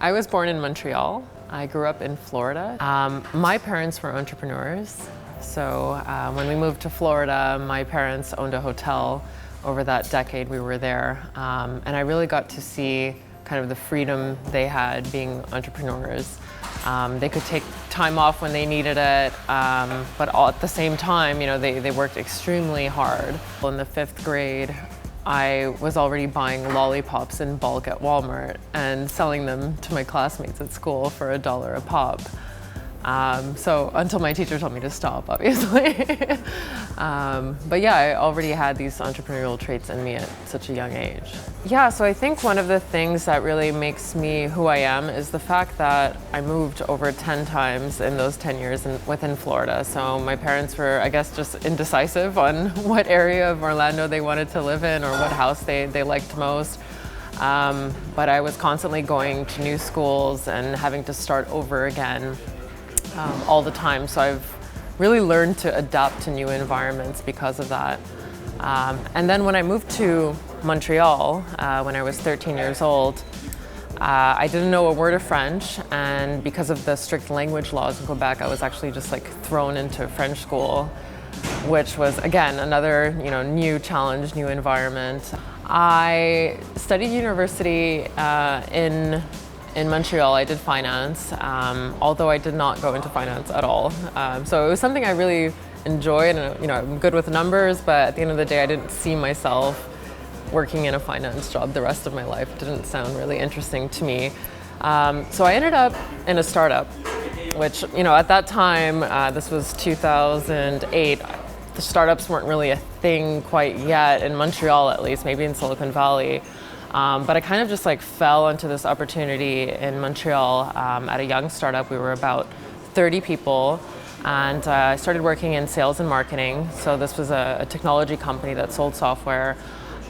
I was born in Montreal. I grew up in Florida. My parents were entrepreneurs. So when we moved to Florida, my parents owned a hotel. Over that decade we were there. And I really got to see kind of the freedom they had being entrepreneurs. They could take time off when they needed it, but all at the same time, they worked extremely hard. In the 5th grade, I was already buying lollipops in bulk at Walmart and selling them to my classmates at school for $1 a pop. So until my teacher told me to stop, obviously. But yeah, I already had these entrepreneurial traits in me at such a young age. Yeah, so I think one of the things that really makes me who I am is the fact that I moved over 10 times in those 10 years within Florida. So my parents were, I guess, just indecisive on what area of Orlando they wanted to live in or what house they liked most. But I was constantly going to new schools and having to start over again. All the time, so I've really learned to adapt to new environments because of that. And then when I moved to Montreal, when I was 13 years old, I didn't know a word of French, and because of the strict language laws in Quebec, I was actually just thrown into French school, which was again another new challenge, new environment. I studied university in Montreal. I did finance, although I did not go into finance at all. So it was something I really enjoyed, and I'm good with numbers, but at the end of the day, I didn't see myself working in a finance job the rest of my life. It didn't sound really interesting to me. So I ended up in a startup, which, at that time, this was 2008, the startups weren't really a thing quite yet, in Montreal at least, maybe in Silicon Valley. But I kind of just fell into this opportunity in Montreal at a young startup. We were about 30 people, and I started working in sales and marketing. So this was a technology company that sold software.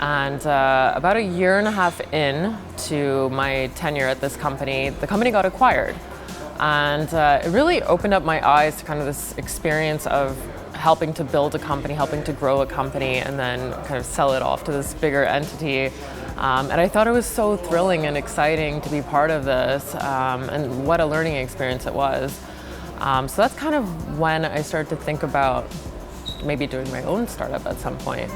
And about a year and a half in to my tenure at this company, the company got acquired. And it really opened up my eyes to kind of this experience of helping to build a company, helping to grow a company, and then kind of sell it off to this bigger entity. And I thought it was so thrilling and exciting to be part of this, and what a learning experience it was. So that's kind of when I started to think about maybe doing my own startup at some point.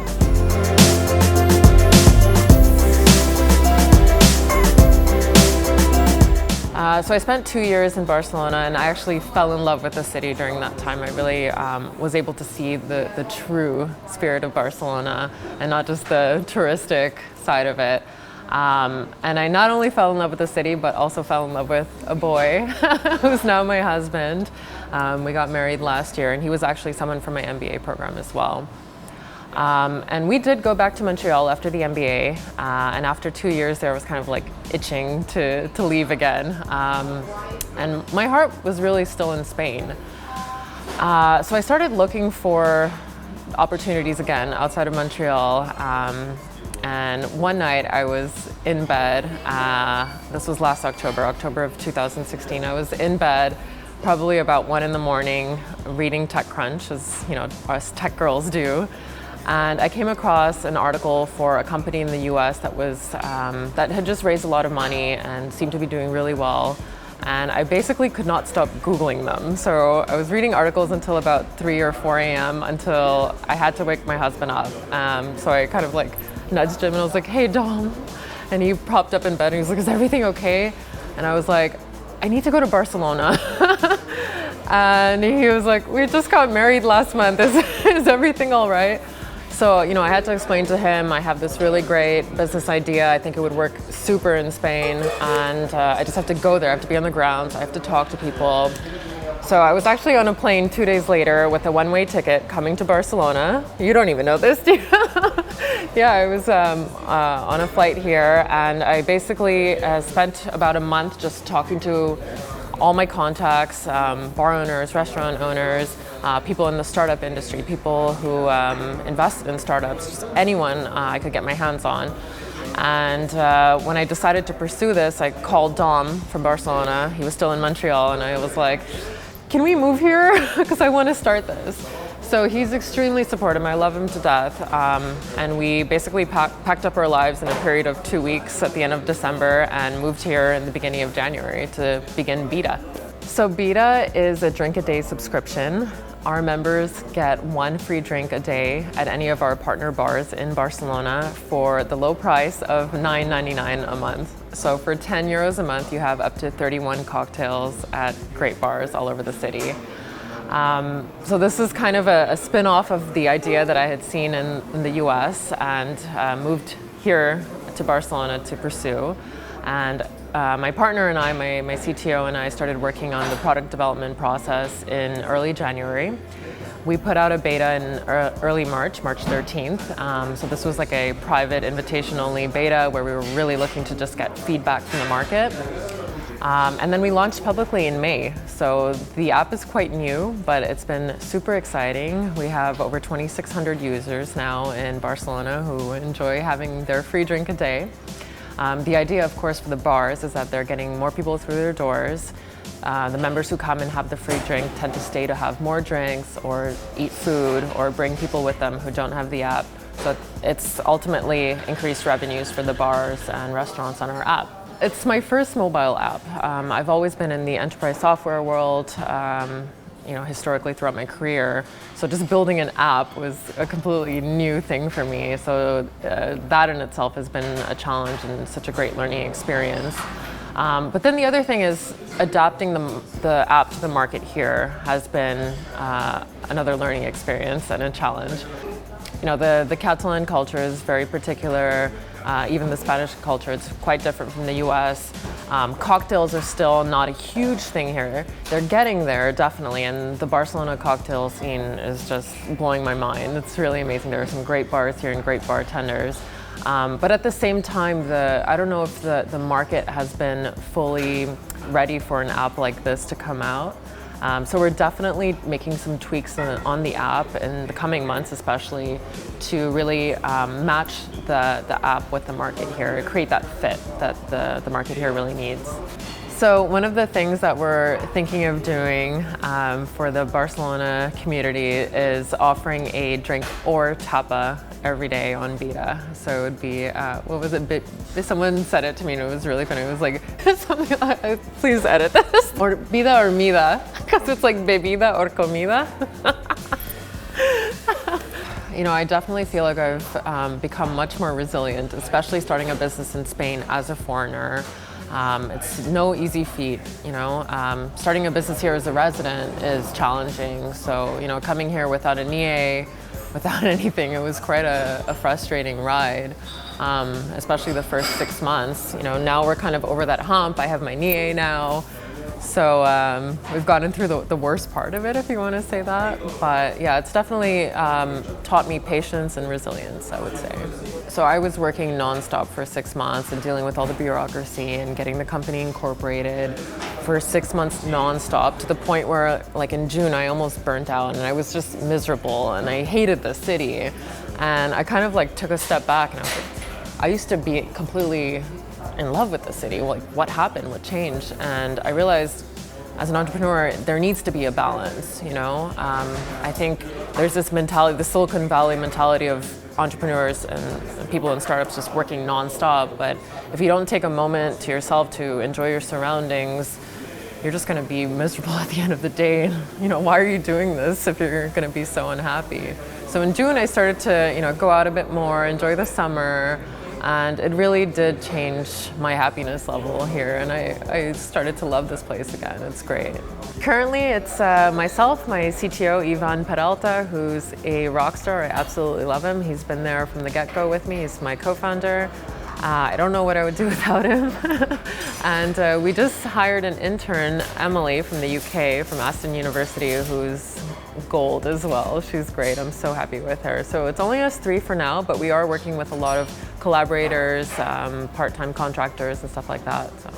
So I spent 2 years in Barcelona, and I actually fell in love with the city during that time. I really was able to see the true spirit of Barcelona and not just the touristic side of it. And I not only fell in love with the city, but also fell in love with a boy who's now my husband. We got married last year, and he was actually someone from my MBA program as well. And we did go back to Montreal after the MBA, and after 2 years there, I was kind of itching to leave again. And my heart was really still in Spain. So I started looking for opportunities again outside of Montreal. And one night I was in bed, this was last October of 2016. I was in bed, probably about 1 a.m, reading TechCrunch, as us tech girls do. And I came across an article for a company in the US that had just raised a lot of money and seemed to be doing really well. And I basically could not stop Googling them. So I was reading articles until about 3 or 4 a.m. until I had to wake my husband up. So I kind of nudged him and I was like, "Hey, Dom." And he popped up in bed and he was like, "Is everything okay?" And I was like, "I need to go to Barcelona." And he was like, "We just got married last month. Is everything all right?" So, I had to explain to him, I have this really great business idea. I think it would work super in Spain, and I just have to go there. I have to be on the ground. I have to talk to people. So I was actually on a plane 2 days later with a one-way ticket coming to Barcelona. You don't even know this, do you? Yeah, I was on a flight here, and I basically spent about a month just talking to all my contacts, bar owners, restaurant owners, people in the startup industry, people who invested in startups, just anyone I could get my hands on. And when I decided to pursue this, I called Dom from Barcelona. He was still in Montreal, and I was like, "Can we move here? Because I want to start this." So he's extremely supportive. I love him to death. And we basically packed up our lives in a period of 2 weeks at the end of December and moved here in the beginning of January to begin Beta. So Beta is a drink-a-day subscription. Our members get 1 free drink a day at any of our partner bars in Barcelona for the low price of $9.99 a month. So for €10 a month, you have up to 31 cocktails at great bars all over the city. So this is kind of a spin-off of the idea that I had seen in the US and moved here to Barcelona to pursue. And my partner and I, my CTO and I, started working on the product development process in early January. We put out a beta in early March 13th. So this was like a private invitation-only beta where we were really looking to just get feedback from the market. And then we launched publicly in May. So the app is quite new, but it's been super exciting. We have over 2,600 users now in Barcelona who enjoy having their free drink a day. The idea, of course, for the bars is that they're getting more people through their doors. The members who come and have the free drink tend to stay to have more drinks or eat food or bring people with them who don't have the app. So it's ultimately increased revenues for the bars and restaurants on our app. It's my first mobile app. I've always been in the enterprise software world, historically throughout my career. So just building an app was a completely new thing for me. So that in itself has been a challenge and such a great learning experience. But then the other thing is adapting the app to the market here has been another learning experience and a challenge. The Catalan culture is very particular. Even the Spanish culture, it's quite different from the US. Cocktails are still not a huge thing here. They're getting there, definitely, and the Barcelona cocktail scene is just blowing my mind. It's really amazing. There are some great bars here and great bartenders. But at the same time, I don't know if the market has been fully ready for an app like this to come out. So we're definitely making some tweaks on the app in the coming months, especially to really match the app with the market here, create that fit that the market here really needs. So one of the things that we're thinking of doing for the Barcelona community is offering a drink or tapa every day on Beta. So it would be, what was it? Someone said it to me and it was really funny. It was like, something like, please edit this. Or Bida or Mida, because it's like bebida or comida. I definitely feel like I've become much more resilient, especially starting a business in Spain as a foreigner. It's no easy feat, Starting a business here as a resident is challenging. So, coming here without an EA, without anything, it was quite a frustrating ride, especially the first 6 months. Now we're kind of over that hump. I have my NIE now. So we've gotten through the worst part of it, if you want to say that. But yeah, it's definitely taught me patience and resilience, I would say. So I was working nonstop for 6 months and dealing with all the bureaucracy and getting the company incorporated for 6 months nonstop, to the point where, like in June, I almost burnt out and I was just miserable and I hated the city. And I kind of took a step back and I was like, I used to be completely in love with the city. Like, what happened? What changed? And I realized, as an entrepreneur, there needs to be a balance. I think there's this mentality, the Silicon Valley mentality of entrepreneurs and people in startups just working nonstop. But if you don't take a moment to yourself to enjoy your surroundings, you're just going to be miserable at the end of the day. Why are you doing this if you're going to be so unhappy? So in June, I started to, go out a bit more, enjoy the summer. And it really did change my happiness level here, and I started to love this place again. It's great. Currently, it's myself, my CTO, Ivan Peralta, who's a rock star. I absolutely love him. He's been there from the get-go with me. He's my co-founder. I don't know what I would do without him. And we just hired an intern, Emily, from the UK, from Aston University, who's gold as well. She's great. I'm so happy with her. So it's only us 3 for now, but we are working with a lot of collaborators, part-time contractors and stuff like that. So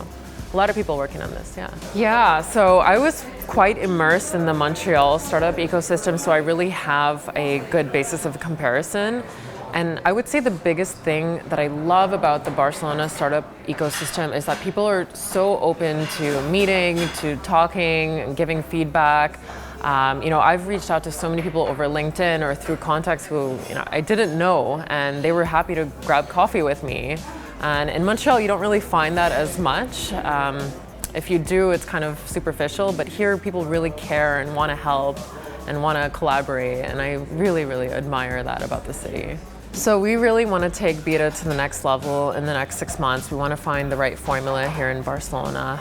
a lot of people working on this, yeah. Yeah, so I was quite immersed in the Montreal startup ecosystem, so I really have a good basis of comparison. And I would say the biggest thing that I love about the Barcelona startup ecosystem is that people are so open to meeting, to talking, and giving feedback. I've reached out to so many people over LinkedIn or through contacts who, I didn't know, and they were happy to grab coffee with me. And in Montreal, you don't really find that as much. If you do, it's kind of superficial, but here people really care and want to help and want to collaborate, and I really, really admire that about the city. So we really want to take Beta to the next level in the next 6 months. We want to find the right formula here in Barcelona,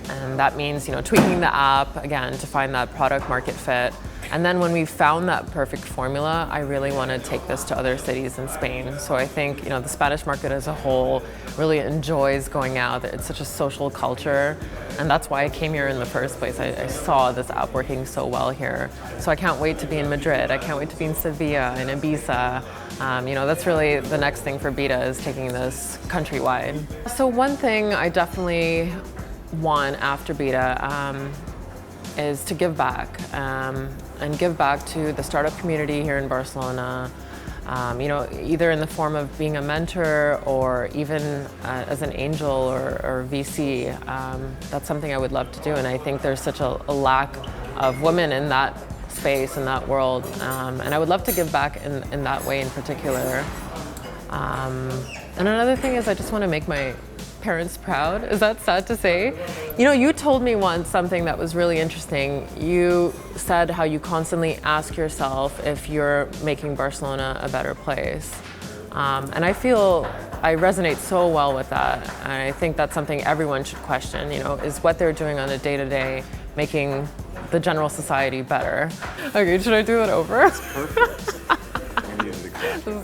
and that means tweaking the app again to find that product market fit. And then when we've found that perfect formula, I really want to take this to other cities in Spain. So I think the Spanish market as a whole really enjoys going out. It's such a social culture, and that's why I came here in the first place. I saw this app working so well here. So I can't wait to be in Madrid. I can't wait to be in Sevilla and Ibiza. That's really the next thing for Beta, is taking this countrywide. So one thing I definitely want after Beta is to give back, and give back to the startup community here in Barcelona, either in the form of being a mentor or even as an angel or VC. That's something I would love to do, and I think there's such a lack of women in that space, in that world, and I would love to give back in that way in particular. And another thing is I just want to make my parents proud. Is that sad to say? You told me once something that was really interesting. You said how you constantly ask yourself if you're making Barcelona a better place. And I feel I resonate so well with that. And I think that's something everyone should question, is what they're doing on a day-to-day making the general society better. Okay, should I do it over? That's perfect. I needed the question.